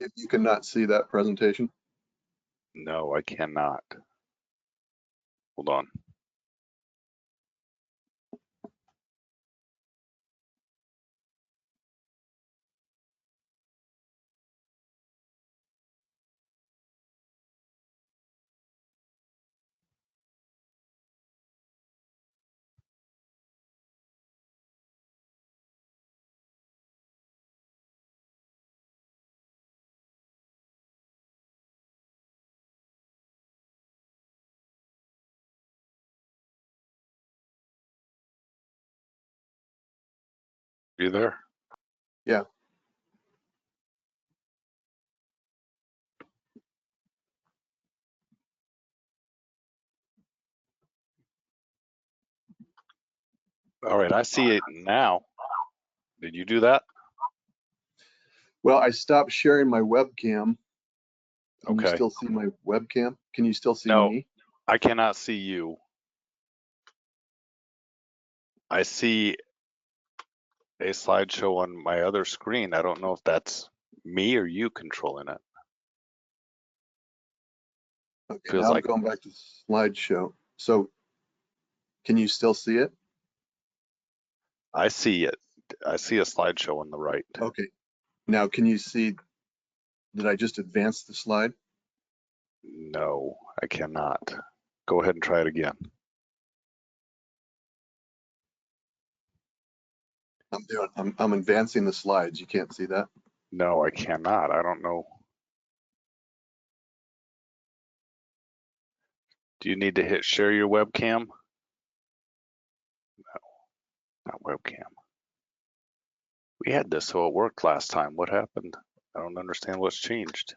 If you cannot see that presentation, No, I cannot. Hold on. You there? yeah. All right, I see it now. Did you do that? Well, I stopped sharing my webcam. Can you Okay. still see my webcam? Can you still see No, me? I cannot see you. I see a slideshow on my other screen. I don't know if that's me or you controlling it. Okay, Feels now I'm like going back to slideshow. So can you still see it? I see it. I see a slideshow on the right. Okay. Now can you see, did I just advance the slide? No, I cannot. Go ahead and try it again. I'm advancing the slides. You can't see that? No, I cannot. I don't know. Do you need to hit share your webcam? No, not webcam. We had this so it worked last time. What happened? I don't understand what's changed.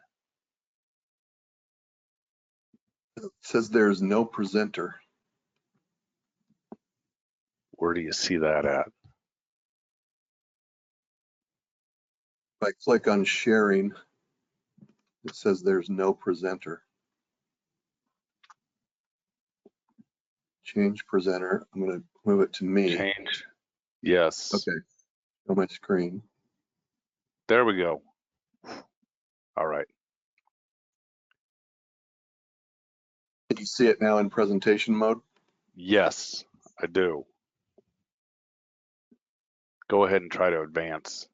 It says there's no presenter. Where do you see that at? If I click on sharing, it says there's no presenter. Change presenter. I'm going to move it to me. Change. Yes. Okay. On my screen. There we go. All right. Can you see it now in presentation mode? Yes, I do. Go ahead and try to advance.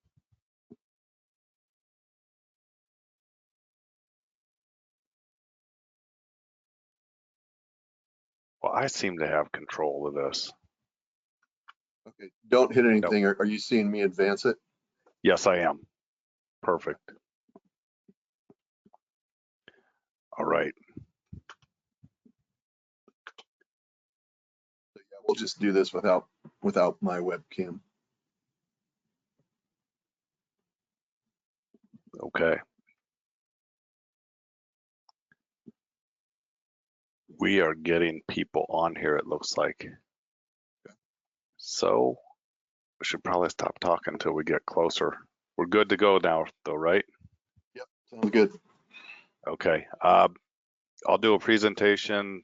Well, I seem to have control of this. Okay. Don't hit anything. Are you seeing me advance it? Yes, I am. Perfect. All right. So yeah, we'll just do this without my webcam. Okay. We are getting people on here, it looks like. So we should probably stop talking until we get closer. We're good to go now, though, right? Yep. Sounds good. Okay. I'll do a presentation,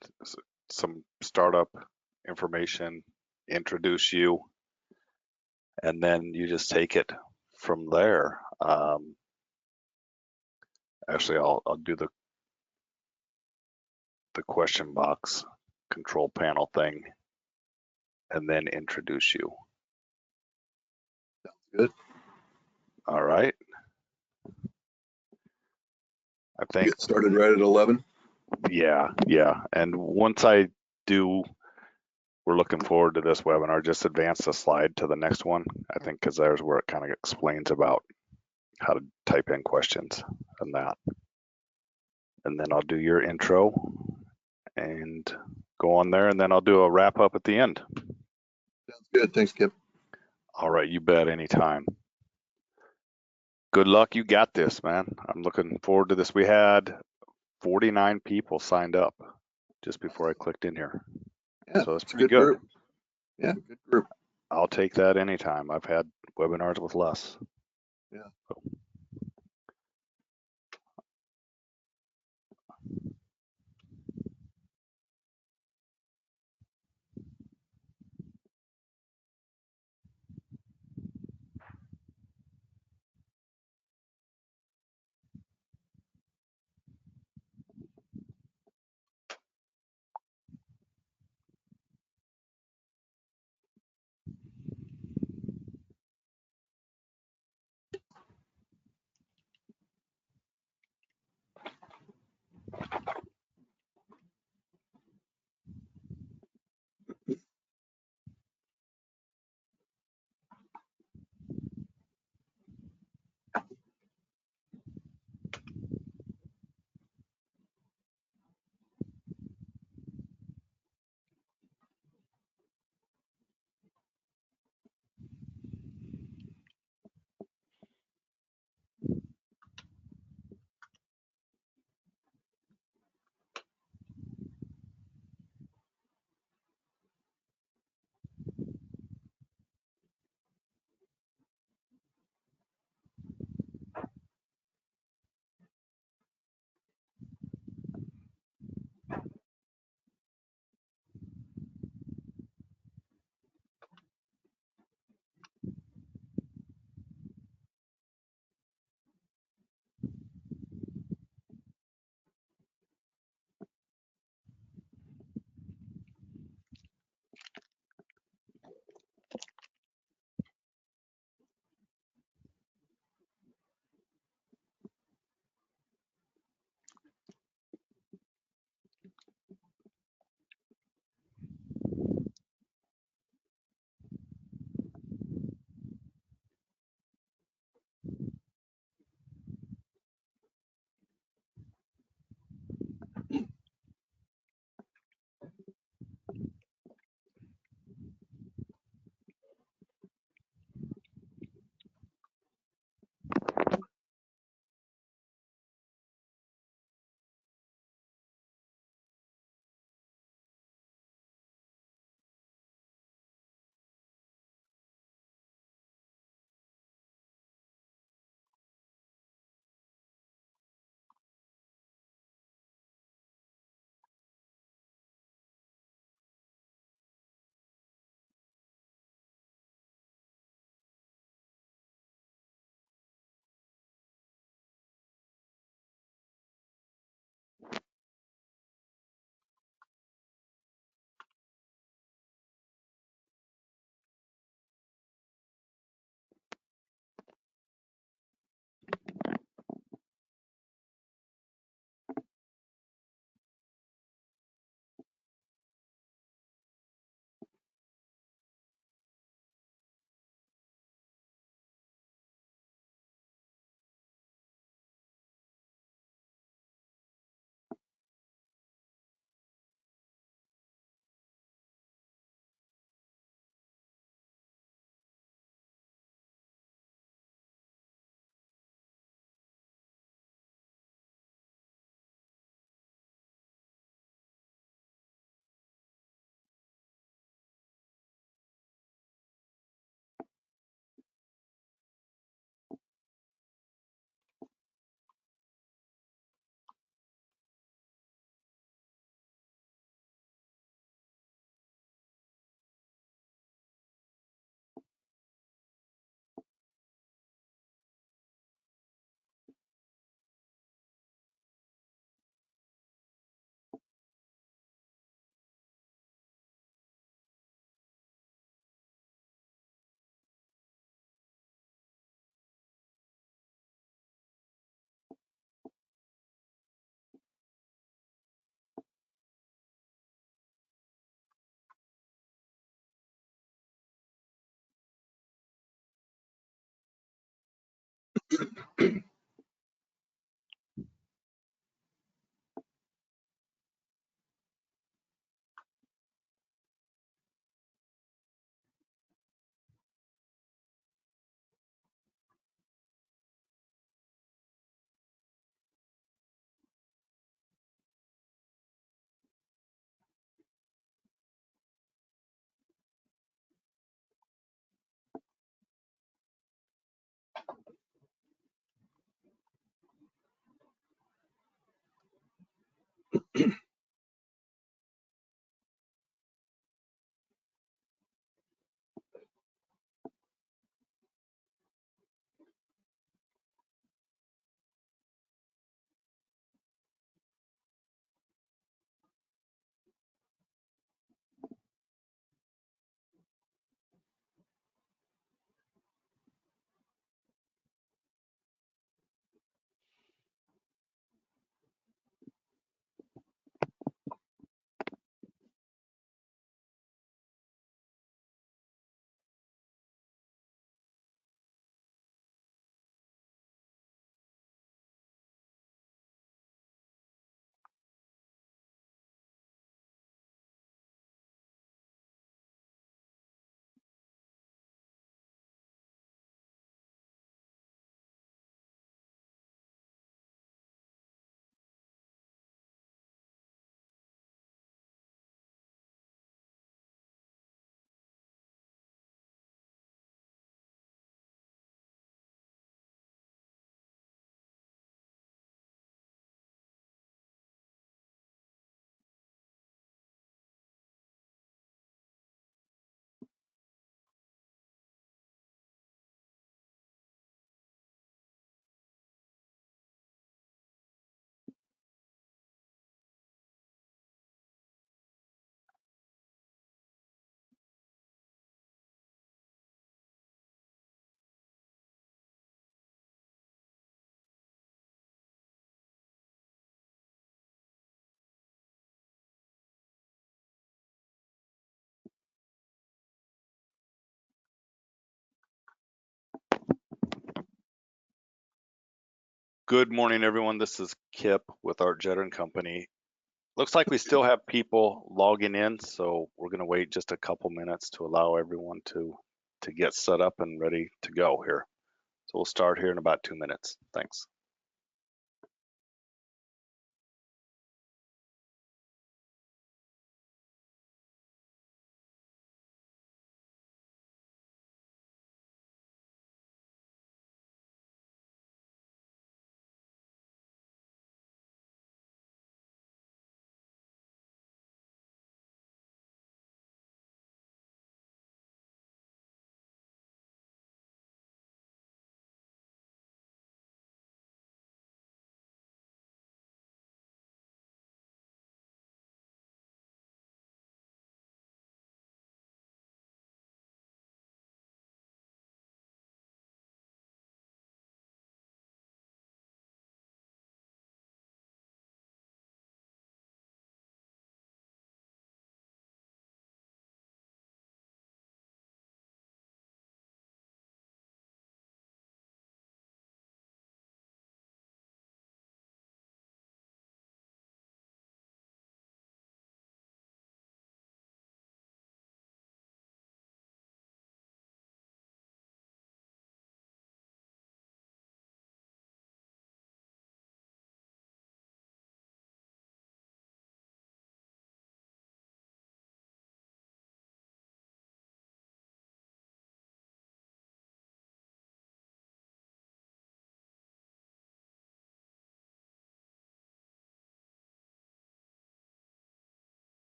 some startup information, introduce you, and then you just take it from there. Actually, I'll do the question box control panel thing and then introduce you. Sounds good. All right. I think Get started right at 11. yeah. And once I do, we're looking forward to this webinar. Just advance the slide to the next one, I think, because there's where it kind of explains about how to type in questions and that. And then I'll do your intro and go on there, and then I'll do a wrap up at the end. Sounds good. Thanks, Kip. All right, you bet, anytime. Good luck, you got this, man. I'm looking forward to this. We had 49 people signed up just before I clicked in here. Yeah, So that's it's a pretty good group. Yeah, good group. I'll take that anytime. I've had webinars with less. Yeah. So. Good morning, everyone. This is Kip with Art Jetter and Company. Looks like we still have people logging in, so we're going to wait just a couple minutes to allow everyone to get set up and ready to go here. So we'll start here in about 2 minutes. Thanks.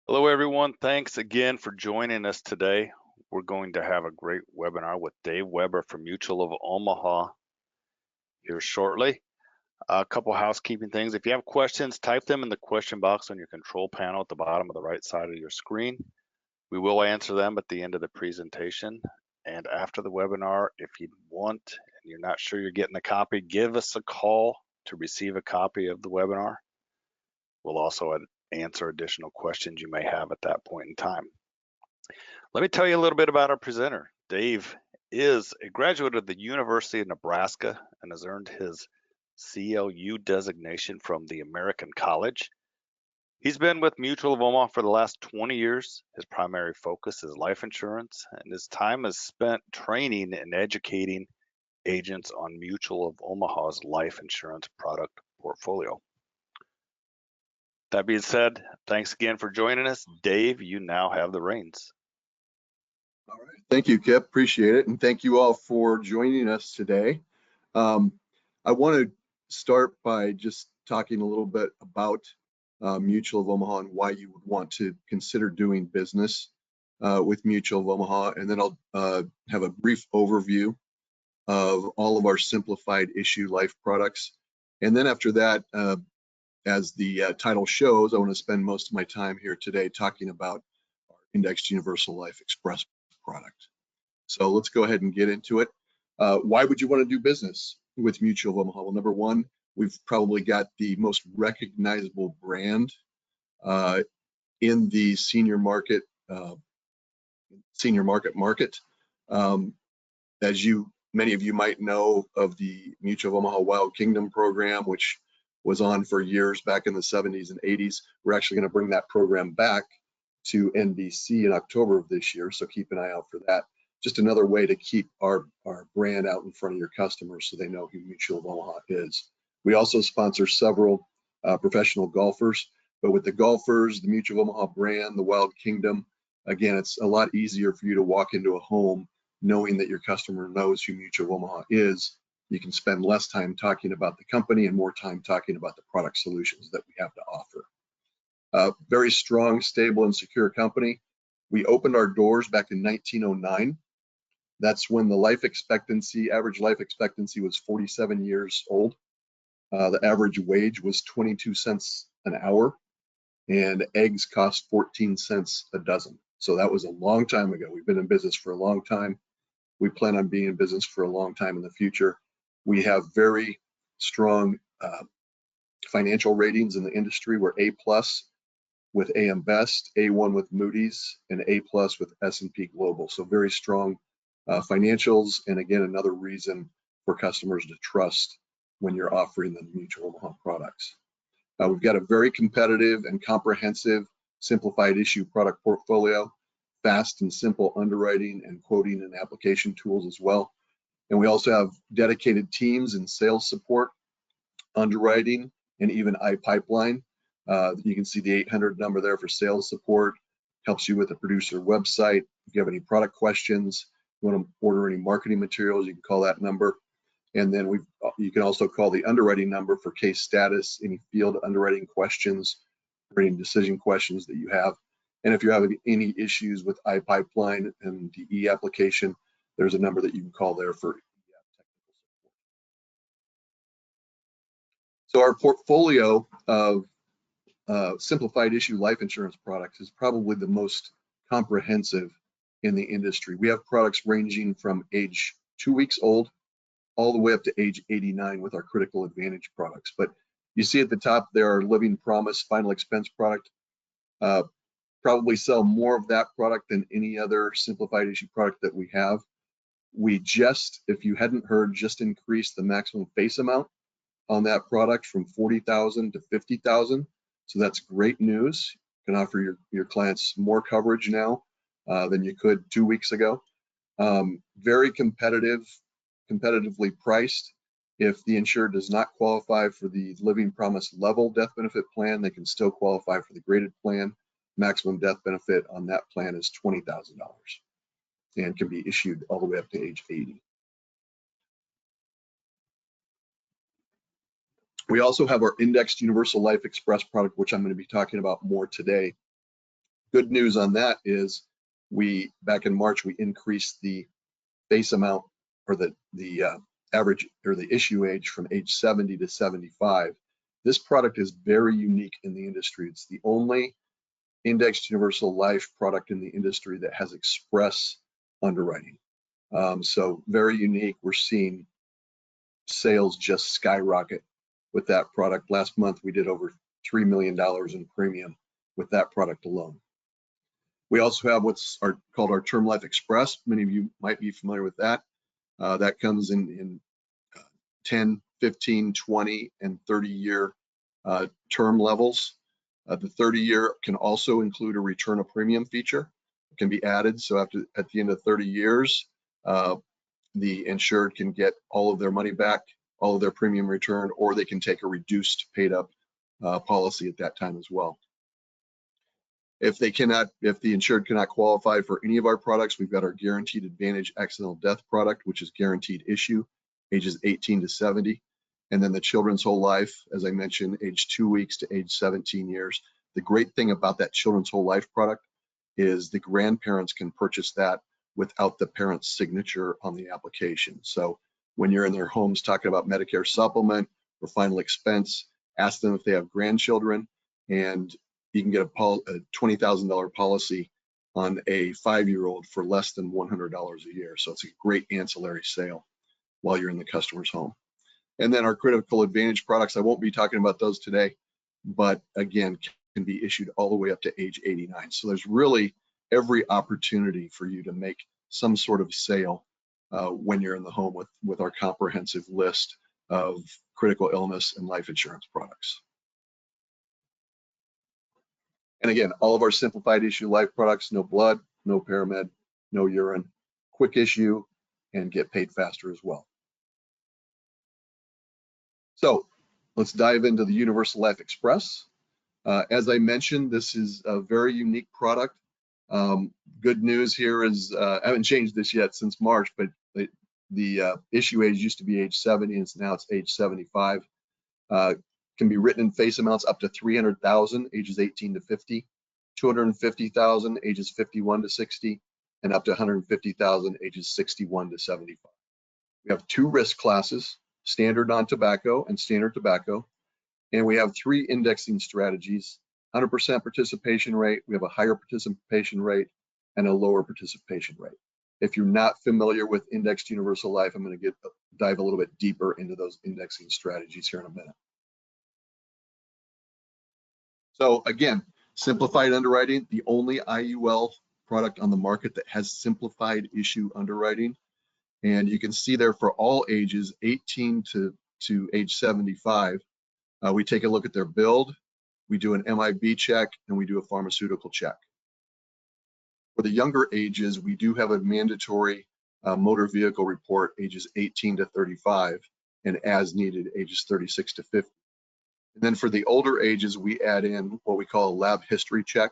Hello, everyone. Thanks again for joining us today. We're going to have a great webinar with Dave Weber from Mutual of Omaha here shortly. A couple housekeeping things. If you have questions, type them in the question box on your control panel at the bottom of the right side of your screen. We will answer them at the end of the presentation. And after the webinar, if you want and you're not sure you're getting a copy, give us a call to receive a copy of the webinar. We'll also answer additional questions you may have at that point in time. Let me tell you a little bit about our presenter. Dave is a graduate of the University of Nebraska and has earned his CLU designation from the American College. He's been with Mutual of Omaha for the last 20 years. His primary focus is life insurance, and his time is spent training and educating agents on Mutual of Omaha's life insurance product portfolio. That being said, thanks again for joining us. Dave, you now have the reins. All right. Thank you, Kip. Appreciate it. And thank you all for joining us today. I want to start by just talking a little bit about Mutual of Omaha and why you would want to consider doing business with Mutual of Omaha. And then I'll have a brief overview of all of our simplified issue life products. And then after that, as the title shows, I want to spend most of my time here today talking about our Indexed Universal Life Express product. So let's go ahead and get into it. Why would you want to do business with Mutual of Omaha? Well, number one, we've probably got the most recognizable brand in the senior market as many of you might know of the Mutual of Omaha Wild Kingdom program, which was on for years back in the 70s and 80s. We're actually going to bring that program back to NBC in October of this year, so keep an eye out for that. Just another way to keep our brand out in front of your customers so they know who Mutual of Omaha is. We also sponsor several professional golfers, but with the golfers, the Mutual of Omaha brand, the Wild Kingdom, again, it's a lot easier for you to walk into a home knowing that your customer knows who Mutual of Omaha is. You can spend less time talking about the company and more time talking about the product solutions that we have to offer. Very strong, stable, and secure company. We opened our doors back in 1909. That's when the average life expectancy was 47 years old. The average wage was 22 cents an hour, and eggs cost 14 cents a dozen. So that was a long time ago. We've been in business for a long time. We plan on being in business for a long time in the future. We have very strong financial ratings in the industry. We're A+ with AM Best, A1 with Moody's, and A+ with S&P Global. So very strong financials, and again, another reason for customers to trust when you're offering them Mutual of Omaha products. We've got a very competitive and comprehensive simplified issue product portfolio, fast and simple underwriting and quoting and application tools as well. And we also have dedicated teams in sales support, underwriting, and even iPipeline. You can see the 800 number there for sales support. Helps you with the producer website. If you have any product questions, you want to order any marketing materials, you can call that number. And then you can also call the underwriting number for case status, any field underwriting questions, or any decision questions that you have. And if you're having any issues with iPipeline and the e-application, there's a number that you can call there for technical support. So our portfolio of simplified issue life insurance products is probably the most comprehensive in the industry. We have products ranging from age 2 weeks old all the way up to age 89 with our critical advantage products. But you see at the top there, our Living Promise final expense product. Probably sell more of that product than any other simplified issue product that we have. We just, if you hadn't heard, just increased the maximum face amount on that product from 40,000 to 50,000. So that's great news. You can offer your clients more coverage now than you could 2 weeks ago. Very competitively priced. If the insured does not qualify for the Living Promise level death benefit plan, they can still qualify for the graded plan. Maximum death benefit on that plan is $20,000 and can be issued all the way up to age 80. We also have our Indexed Universal Life Express product, which I'm going to be talking about more today. Good news on that is back in March, we increased the face amount or the average or the issue age from age 70 to 75. This product is very unique in the industry. It's the only Indexed Universal Life product in the industry that has express underwriting. So very unique. We're seeing sales just skyrocket with that product. Last month we did over $3 million in premium with that product alone. We also have what's called our Term Life Express. Many of you might be familiar with that. That comes in 10, 15, 20, and 30-year term levels. The 30-year can also include a return of premium feature. It can be added. So at the end of 30 years, the insured can get all of their money back, all of their premium returned, or they can take a reduced paid up policy at that time as well. If the insured cannot qualify for any of our products, we've got our Guaranteed Advantage Accidental Death product, which is guaranteed issue, ages 18 to 70. And then the Children's Whole Life, as I mentioned, age 2 weeks to age 17 years. The great thing about that Children's Whole Life product is the grandparents can purchase that without the parent's signature on the application. So when you're in their homes talking about Medicare supplement or final expense, ask them if they have grandchildren, and you can get a $20,000 policy on a 5-year-old for less than $100 a year. So it's a great ancillary sale while you're in the customer's home. And then our Critical Advantage products, I won't be talking about those today, but again, can be issued all the way up to age 89. So there's really every opportunity for you to make some sort of sale when you're in the home with our comprehensive list of critical illness and life insurance products. And again, all of our simplified issue life products, no blood, no paramed, no urine, quick issue, and get paid faster as well. So let's dive into the Universal Life Express. As I mentioned, this is a very unique product. Good news here is, I haven't changed this yet since March, but the issue age used to be age 70, and now it's age 75. Can be written in face amounts up to 300,000, ages 18 to 50, 250,000, ages 51 to 60, and up to 150,000, ages 61 to 75. We have 2 risk classes, standard non-tobacco and standard tobacco. And we have 3 indexing strategies, 100% participation rate, we have a higher participation rate, and a lower participation rate. If you're not familiar with indexed universal life, I'm going to dive a little bit deeper into those indexing strategies here in a minute. So again, simplified underwriting, the only IUL product on the market that has simplified issue underwriting. And you can see there for all ages, 18 to age 75, we take a look at their build, we do an MIB check, and we do a pharmaceutical check. For the younger ages, we do have a mandatory motor vehicle report, ages 18 to 35, and as needed, ages 36 to 50. And then for the older ages, we add in what we call a lab history check.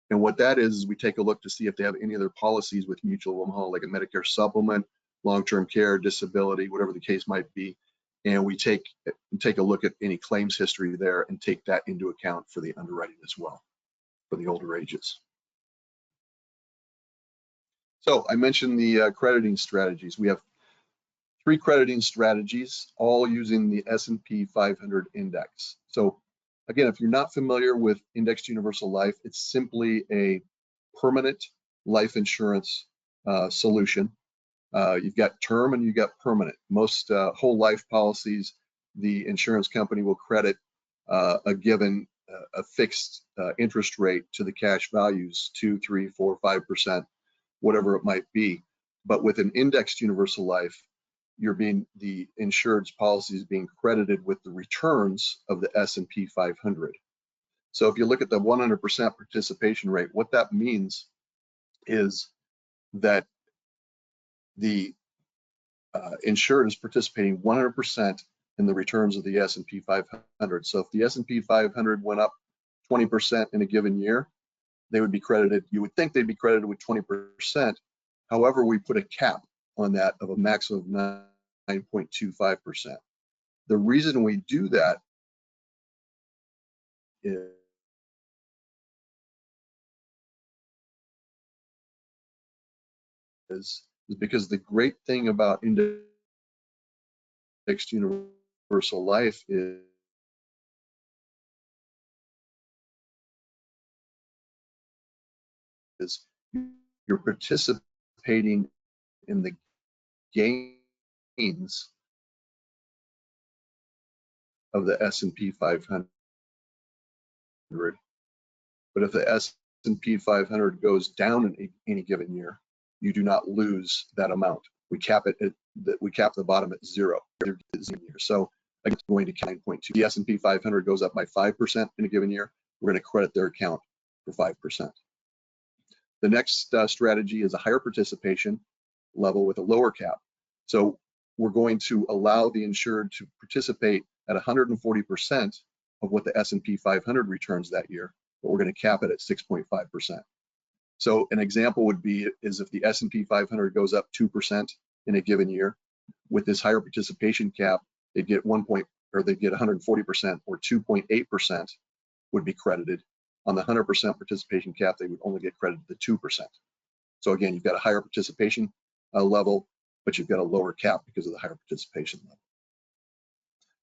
And what that is we take a look to see if they have any other policies with Mutual of Omaha, like a Medicare supplement, long-term care, disability, whatever the case might be. And we take a look at any claims history there and take that into account for the underwriting as well for the older ages. So I mentioned the crediting strategies. We have 3 crediting strategies, all using the S&P 500 index. So again, if you're not familiar with indexed universal life, it's simply a permanent life insurance solution. You've got term and you've got permanent. Most whole life policies, the insurance company will credit a given a fixed interest rate to the cash values, 2, 3, 4, 5%, whatever it might be. But with an indexed universal life, the insured's policy is being credited with the returns of the S&P 500. So if you look at the 100% participation rate, what that means is that the insured is participating 100% in the returns of the S&P 500. So if the S&P 500 went up 20% in a given year, they would be credited, you would think they'd be credited with 20%. However, we put a cap on that of a maximum of 9.25%. The reason we do that is because the great thing about indexed universal life is you're participating in the gains of the S&P 500. But if the S&P 500 goes down in any given year, you do not lose that amount. We cap the bottom at 0. So it's going to 9.2. The S&P 500 goes up by 5% in a given year, we're going to credit their account for 5%. The next strategy is a higher participation level with a lower cap. So we're going to allow the insured to participate at 140% of what the S&P 500 returns that year, but we're going to cap it at 6.5%. So an example would be is if the S&P 500 goes up 2% in a given year, with this higher participation cap, they'd get 140% or 2.8% would be credited. On the 100% participation cap, they would only get credited the 2%. So again, you've got a higher participation level, but you've got a lower cap because of the higher participation level.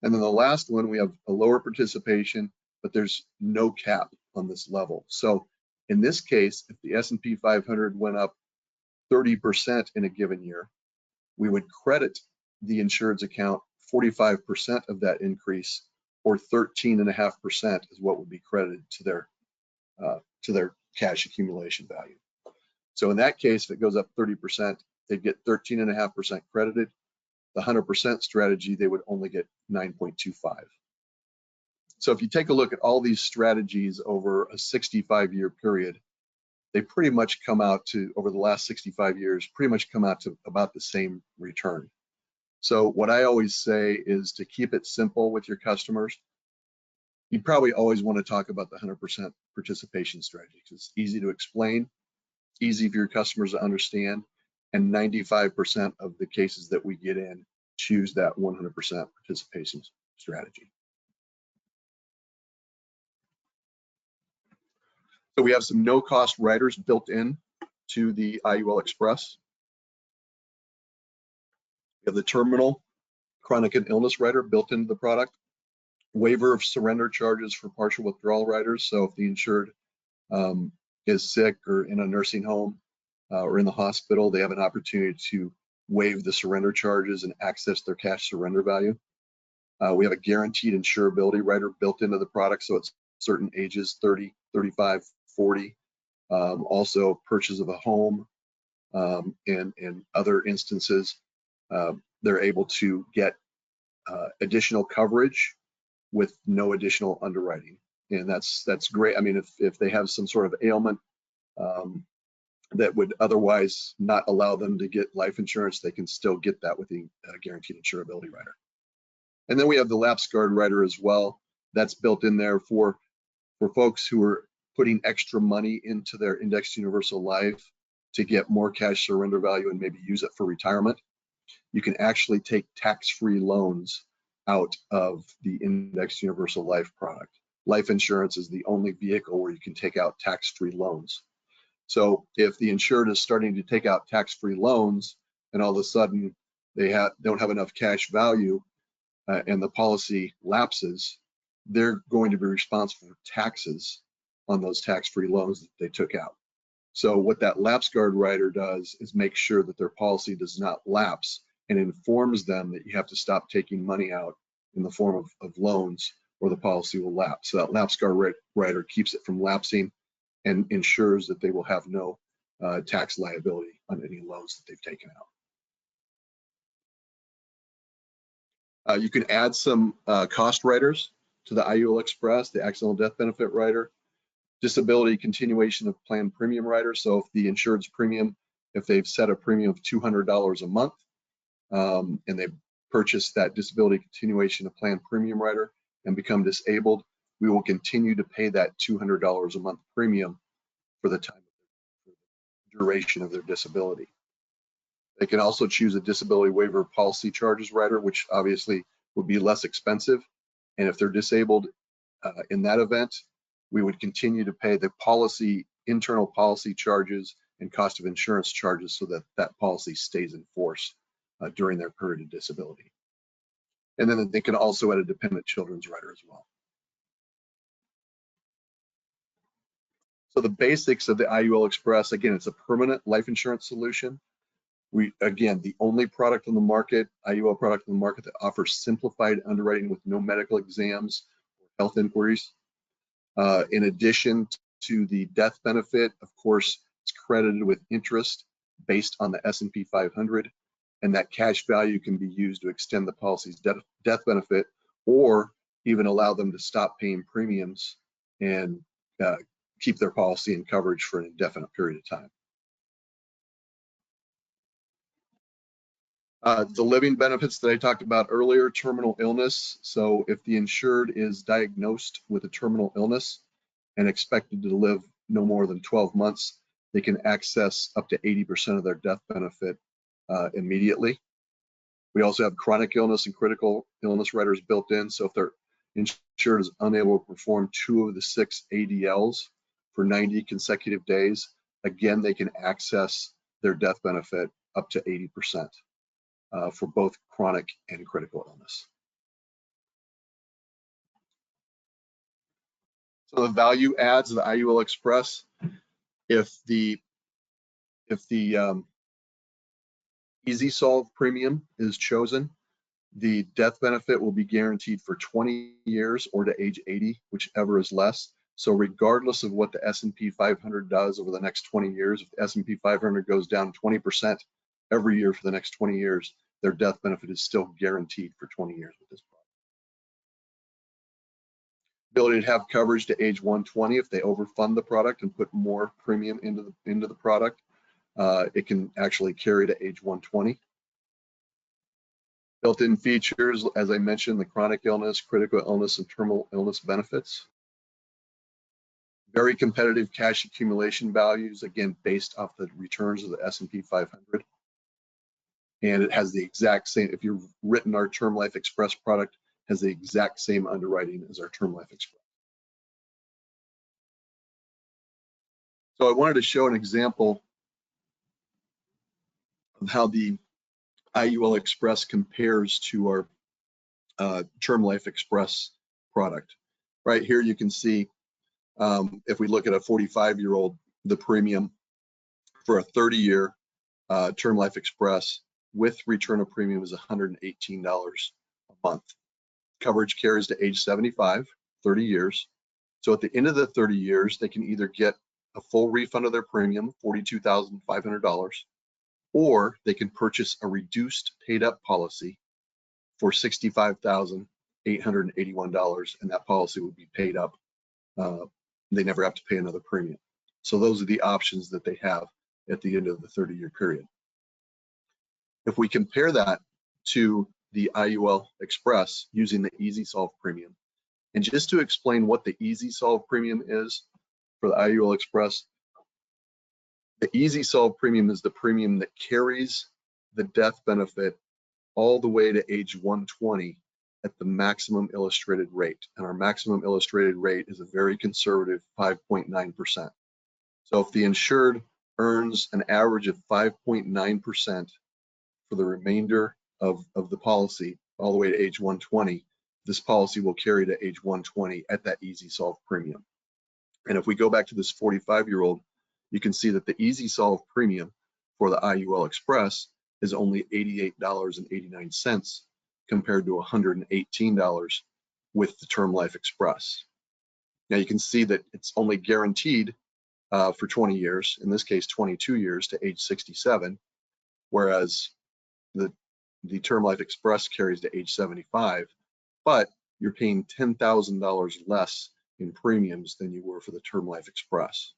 And then the last one, we have a lower participation, but there's no cap on this level. So in this case, if the S&P 500 went up 30% in a given year, we would credit the insured's account 45% of that increase, or 13.5% is what would be credited to their cash accumulation value. So in that case, if it goes up 30%, they'd get 13.5% credited. The 100% strategy, they would only get 9.25. So if you take a look at all these strategies over a 65-year period, they pretty much come out to, over the last 65 years, pretty much come out to about the same return. So what I always say is to keep it simple with your customers. You probably always want to talk about the 100% participation strategy because it's easy to explain, easy for your customers to understand, and 95% of the cases that we get in choose that 100% participation strategy. So we have some no-cost riders built in to the IUL Express. We have the terminal, chronic, and illness rider built into the product. Waiver of surrender charges for partial withdrawal riders. So if the insured is sick or in a nursing home or in the hospital, they have an opportunity to waive the surrender charges and access their cash surrender value. We have a guaranteed insurability rider built into the product. So it's certain ages, 30, 35, 40. Also purchase of a home and other instances, they're able to get additional coverage with no additional underwriting. And that's great. I mean, if they have some sort of ailment that would otherwise not allow them to get life insurance, they can still get that with the guaranteed insurability rider. And then we have the lapse guard rider as well. That's built in there for folks who are putting extra money into their indexed universal life to get more cash surrender value and maybe use it for retirement. You can actually take tax-free loans out of the indexed universal life product. Life insurance is the only vehicle where you can take out tax-free loans. So if the insured is starting to take out tax-free loans and all of a sudden they don't have enough cash value and the policy lapses, they're going to be responsible for taxes on those tax-free loans that they took out. So what that lapse guard rider does is make sure that their policy does not lapse and informs them that you have to stop taking money out in the form of loans or the policy will lapse. So that lapse guard rider keeps it from lapsing and ensures that they will have no tax liability on any loans that they've taken out. You can add some cost riders to the IUL Express, the accidental death benefit rider, disability continuation of plan premium rider. So if the insured's premium, if they've set a premium of $200 a month and they've purchased that disability continuation of plan premium rider and become disabled, we will continue to pay that $200 a month premium for the time, for the duration of their disability. They can also choose a disability waiver policy charges rider, which obviously would be less expensive. And if they're disabled in that event, we would continue to pay the internal policy charges and cost of insurance charges so that that policy stays in force during their period of disability. And then they can also add a dependent children's rider as well. So the basics of the IUL Express, again, it's a permanent life insurance solution. Again, the only product on the market, IUL product on the market that offers simplified underwriting with no medical exams or health inquiries. In addition to the death benefit, of course, it's credited with interest based on the S&P 500, and that cash value can be used to extend the policy's death benefit, or even allow them to stop paying premiums and keep their policy in coverage for an indefinite period of time. The living benefits that I talked about earlier, terminal illness. So if the insured is diagnosed with a terminal illness and expected to live no more than 12 months, they can access up to 80% of their death benefit immediately. We also have chronic illness and critical illness riders built in. So if their insured is unable to perform 2 of the 6 ADLs for 90 consecutive days, again, they can access their death benefit up to 80% for both chronic and critical illness. So the value adds of the IUL Express, if the Easy Solve premium is chosen, the death benefit will be guaranteed for 20 years or to age 80, whichever is less. So regardless of what the S&P 500 does over the next 20 years, if the S&P 500 goes down 20% every year for the next 20 years, their death benefit is still guaranteed for 20 years with this product. Ability to have coverage to age 120 if they overfund the product and put more premium into the product. It can actually carry to age 120. Built-in features, as I mentioned, the chronic illness, critical illness, and terminal illness benefits. Very competitive cash accumulation values, again, based off the returns of the S&P 500. And it has the exact same, if you've written our Term Life Express product, has the exact same underwriting as our Term Life Express. So I wanted to show an example of how the IUL Express compares to our Term Life Express product. Right here you can see, if we look at a 45-year-old, the premium for a 30-year Term Life Express with return of premium is $118 a month. Coverage carries to age 75, 30 years. So at the end of the 30 years, they can either get a full refund of their premium, $42,500, or they can purchase a reduced paid up policy for $65,881, and that policy would be paid up. They never have to pay another premium. So those are the options that they have at the end of the 30-year period. If we compare that to the IUL Express using the Easy Solve premium, and just to explain what the Easy Solve premium is for the IUL Express, the Easy Solve premium is the premium that carries the death benefit all the way to age 120 at the maximum illustrated rate. And our maximum illustrated rate is a very conservative 5.9%. So if the insured earns an average of 5.9% for the remainder of the policy, all the way to age 120, this policy will carry to age 120 at that Easy Solve premium. And if we go back to this 45-year-old, you can see that the Easy Solve premium for the IUL Express is only $88.89 compared to $118 with the Term Life Express. Now you can see that it's only guaranteed for 20 years, in this case 22 years to age 67, whereas the Term Life Express carries to age 75, but you're paying $10,000 less in premiums than you were for the Term Life Express.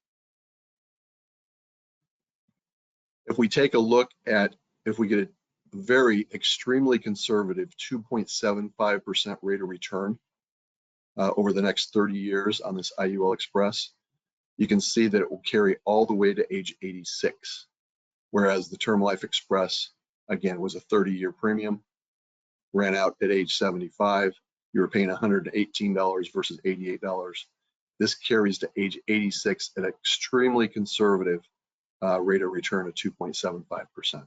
If we take a look at, if we get a very extremely conservative 2.75% rate of return over the next 30 years on this IUL Express, you can see that it will carry all the way to age 86, whereas the Term Life Express, again, was a 30-year premium, ran out at age 75. You were paying $118 versus $88. This carries to age 86 at an extremely conservative rate of return of 2.75%.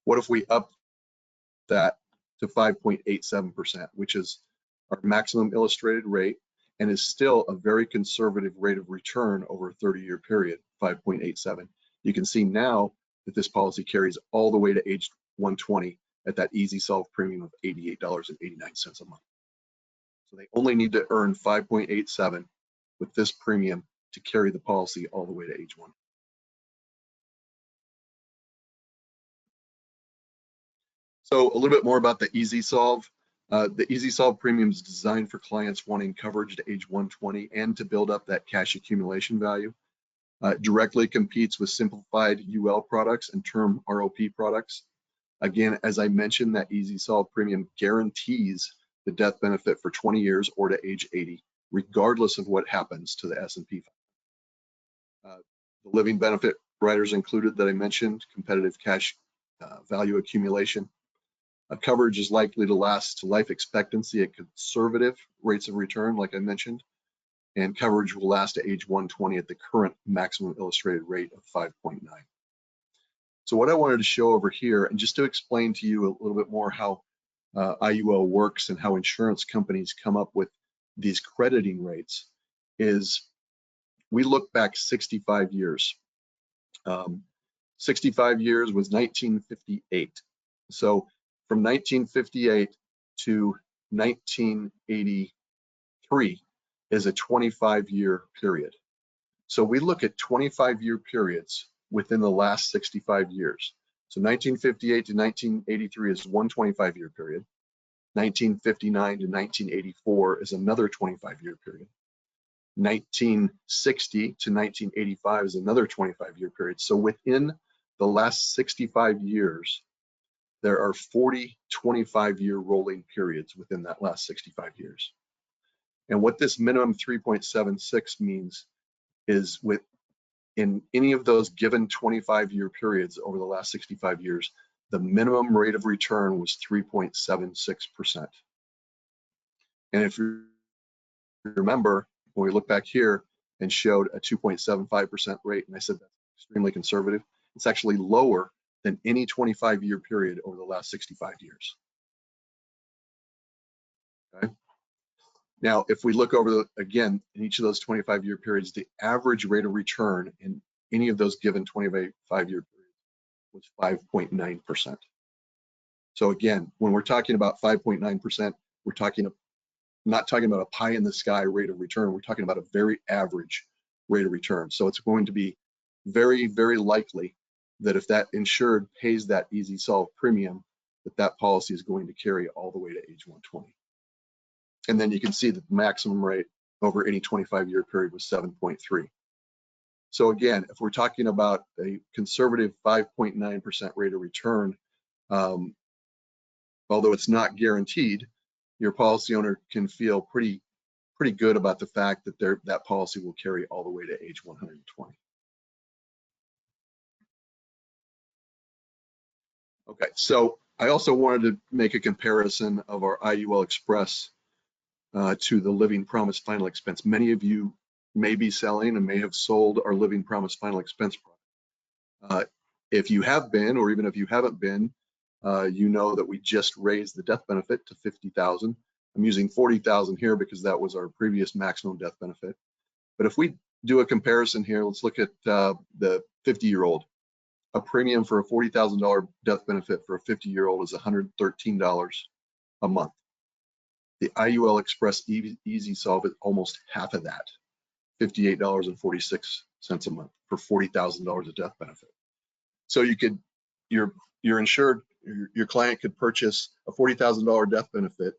What if we up that to 5.87%, which is our maximum illustrated rate and is still a very conservative rate of return over a 30-year period, 5.87. You can see now that this policy carries all the way to age 120 at that Easy Solve premium of $88.89 a month. So they only need to earn 5.87 with this premium to carry the policy all the way to age 1. So a little bit more about the Easy Solve. The Easy Solve premium is designed for clients wanting coverage to age 120 and to build up that cash accumulation value. Directly competes with Simplified UL products and term ROP products. Again, as I mentioned, that Easy Solve premium guarantees the death benefit for 20 years or to age 80, regardless of what happens to the S&P. The living benefit riders included that I mentioned, competitive cash value accumulation. Coverage is likely to last to life expectancy at conservative rates of return, like I mentioned, and coverage will last to age 120 at the current maximum illustrated rate of 5.9. So what I wanted to show over here, and just to explain to you a little bit more how IUL works and how insurance companies come up with these crediting rates, is we look back 65 years. 65 years was 1958. So from 1958 to 1983 is a 25-year period. So we look at 25-year periods within the last 65 years. So 1958 to 1983 is one 25-year period. 1959 to 1984 is another 25-year period. 1960 to 1985 is another 25-year period. So within the last 65 years, there are 40 25-year rolling periods within that last 65 years. And what this minimum 3.76 means is in any of those given 25-year periods over the last 65 years, the minimum rate of return was 3.76%. And if you remember, when we look back here and showed a 2.75% rate, and I said that's extremely conservative, it's actually lower than any 25-year period over the last 65 years. Okay. Now, if we look over again, in each of those 25-year periods, the average rate of return in any of those given 25-year periods was 5.9%. So again, when we're talking about 5.9%, we're not talking about a pie in the sky rate of return. We're talking about a very average rate of return. So it's going to be very, very likely that if that insured pays that Easy Solve premium, that policy is going to carry all the way to age 120. And then you can see that the maximum rate over any 25-year period was 7.3. So again, if we're talking about a conservative 5.9% rate of return, although it's not guaranteed, your policy owner can feel pretty good about the fact that that policy will carry all the way to age 120. Okay, so I also wanted to make a comparison of our IUL Express to the Living Promise Final Expense. Many of you may be selling and may have sold our Living Promise Final Expense product. If you have been, or even if you haven't been, you know that we just raised the death benefit to $50,000. I'm using $40,000 here because that was our previous maximum death benefit. But if we do a comparison here, let's look at the 50-year-old. A premium for a $40,000 death benefit for a 50-year-old is $113 a month. The IUL Express Easy Solve is almost half of that, $58.46 a month for $40,000 of death benefit. So you could, your insured, your client could purchase a $40,000 death benefit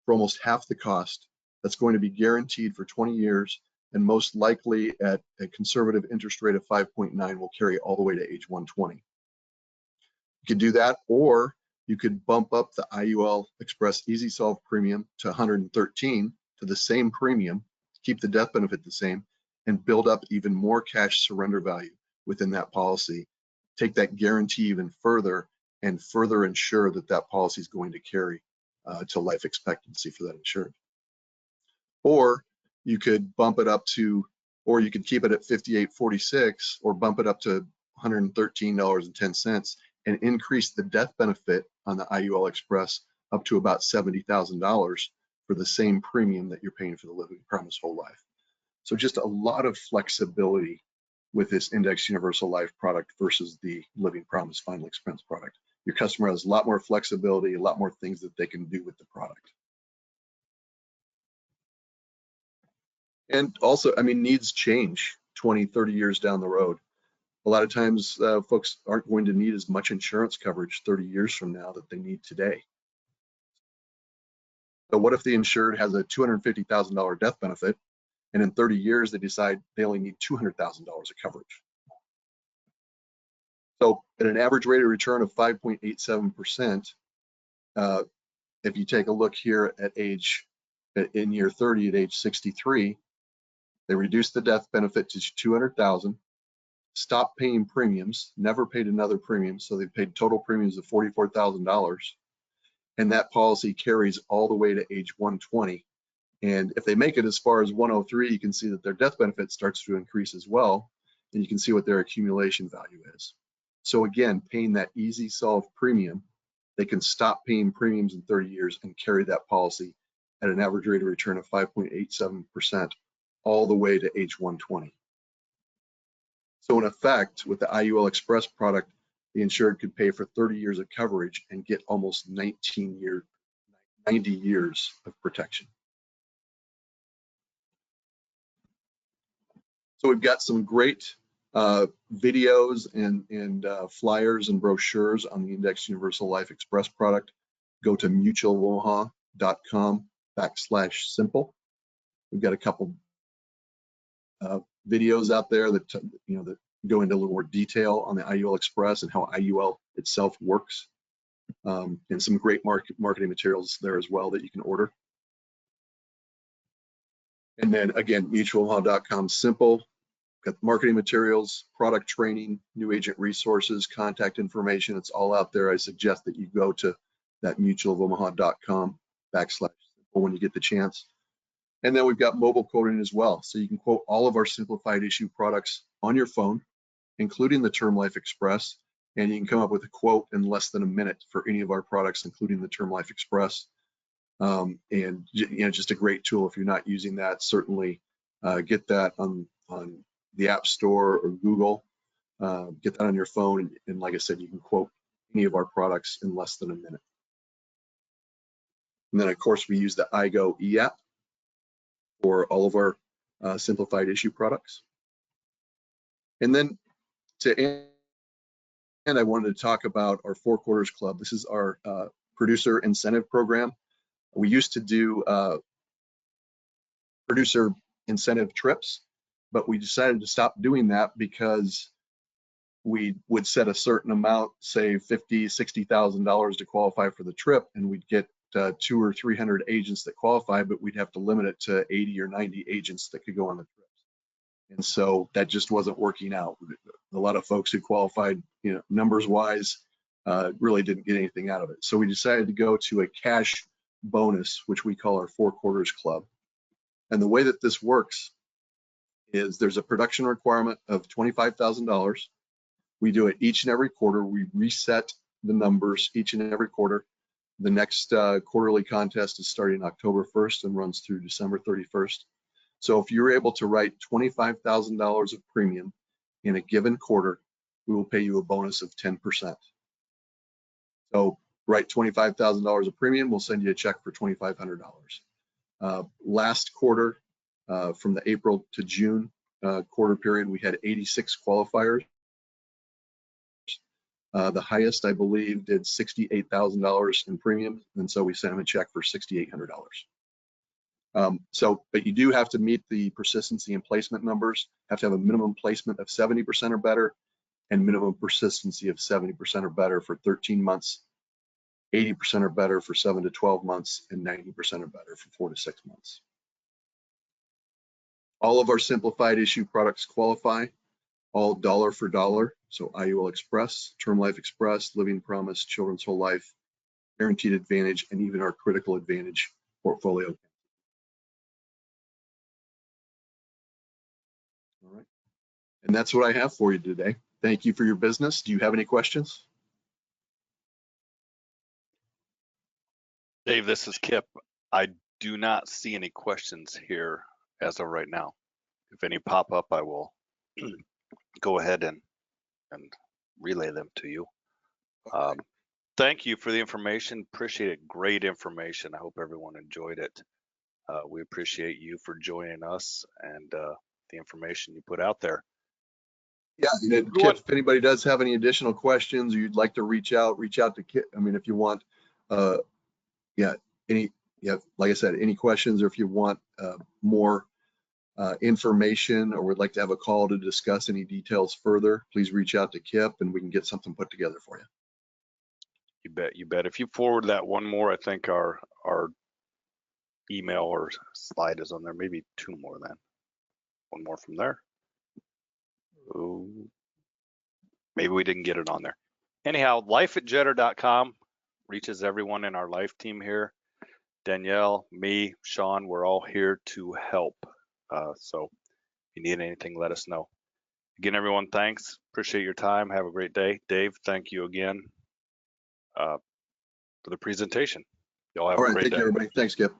for almost half the cost. That's going to be guaranteed for 20 years, and most likely at a conservative interest rate of 5.9 will carry all the way to age 120. You could do that, or you could bump up the IUL Express Easy Solve premium to 113 to the same premium, keep the death benefit the same, and build up even more cash surrender value within that policy. Take that guarantee even further and further ensure that that policy is going to carry to life expectancy for that insured. Or you could bump it up to, or you could keep it at $58.46 or bump it up to $113.10 and increase the death benefit on the IUL Express up to about $70,000 for the same premium that you're paying for the Living Promise Whole Life. So just a lot of flexibility with this Index Universal Life product versus the Living Promise Final Expense product. Your customer has a lot more flexibility, a lot more things that they can do with the product. And also, I mean, needs change 20, 30 years down the road. A lot of times folks aren't going to need as much insurance coverage 30 years from now that they need today. So what if the insured has a $250,000 death benefit, and in 30 years they decide they only need $200,000 of coverage? So at an average rate of return of 5.87%, if you take a look here in year 30 at age 63, they reduced the death benefit to 200,000, stopped paying premiums, never paid another premium, so they paid total premiums of $44,000, and that policy carries all the way to age 120. And if they make it as far as 103, you can see that their death benefit starts to increase as well, and you can see what their accumulation value is. So again, paying that easy solve premium, they can stop paying premiums in 30 years and carry that policy at an average rate of return of 5.87% all the way to age 120. So in effect, with the IUL Express product, the insured could pay for 30 years of coverage and get almost 90 years of protection. So we've got some great videos and flyers and brochures on the Indexed Universal Life Express product. Go to mutualomaha.com/simple. We've got a couple videos out there that that go into a little more detail on the IUL Express and how IUL itself works, and some great marketing materials there as well that you can order. And then again, mutualomaha.com/simple. Got marketing materials, product training, new agent resources, contact information. It's all out there. I suggest that you go to that mutualomaha.com/simple when you get the chance. And then we've got mobile quoting as well. So you can quote all of our simplified issue products on your phone, including the Term Life Express. And you can come up with a quote in less than a minute for any of our products, including the Term Life Express. And just a great tool. If you're not using that, certainly get that on the App Store or Google. Get that on your phone, and like I said, you can quote any of our products in less than a minute. And then of course we use the iGo e-app for all of our simplified issue products. And then to end, I wanted to talk about our 4 Quarters Club. This is our producer incentive program. We used to do producer incentive trips, but we decided to stop doing that because we would set a certain amount, say $50,000, $60,000 to qualify for the trip, and we'd get 200 or 300 agents that qualify, but we'd have to limit it to 80 or 90 agents that could go on the trips. And so that just wasn't working out. A lot of folks who qualified, numbers wise, really didn't get anything out of it. So we decided to go to a cash bonus, which we call our 4 Quarters Club. And the way that this works is there's a production requirement of $25,000. We do it each and every quarter. We reset the numbers each and every quarter. The next quarterly contest is starting October 1st and runs through December 31st. So if you're able to write $25,000 of premium in a given quarter, we will pay you a bonus of 10%. So write $25,000 of premium, we'll send you a check for $2,500. Last quarter, from the April to June quarter period, we had 86 qualifiers. The highest, I believe, did $68,000 in premium, and so we sent them a check for $6,800. But you do have to meet the persistency and placement numbers, have to have a minimum placement of 70% or better, and minimum persistency of 70% or better for 13 months, 80% or better for 7 to 12 months, and 90% or better for 4 to 6 months. All of our simplified issue products qualify, all dollar for dollar. So IUL Express, Term Life Express, Living Promise, Children's Whole Life, Guaranteed Advantage, and even our Critical Advantage portfolio. All right. And that's what I have for you today. Thank you for your business. Do you have any questions? Dave, this is Kip. I do not see any questions here as of right now. If any pop up, I will go ahead and relay them to you. Okay. Thank you for the information. Appreciate it. Great information. I hope everyone enjoyed it. We appreciate you for joining us and the information you put out there. Yeah, and Everyone, Kip, if anybody does have any additional questions or you'd like to reach out to Kip. I mean, if you want, yeah, like I said, any questions, or if you want more information or would like to have a call to discuss any details further, please reach out to Kip and we can get something put together for you. you bet. If you forward that one more, I think our email or slide is on there. Maybe two more then. One more from there. Ooh, maybe we didn't get it on there. Anyhow, life@jetter.com reaches everyone in our life team here. Danielle, me, Sean, we're all here to help. So if you need anything, let us know. Again, everyone, thanks. Appreciate your time. Have a great day. Dave, thank you again for the presentation. Y'all have All a right, great thank day. you, everybody. Thanks, Kip.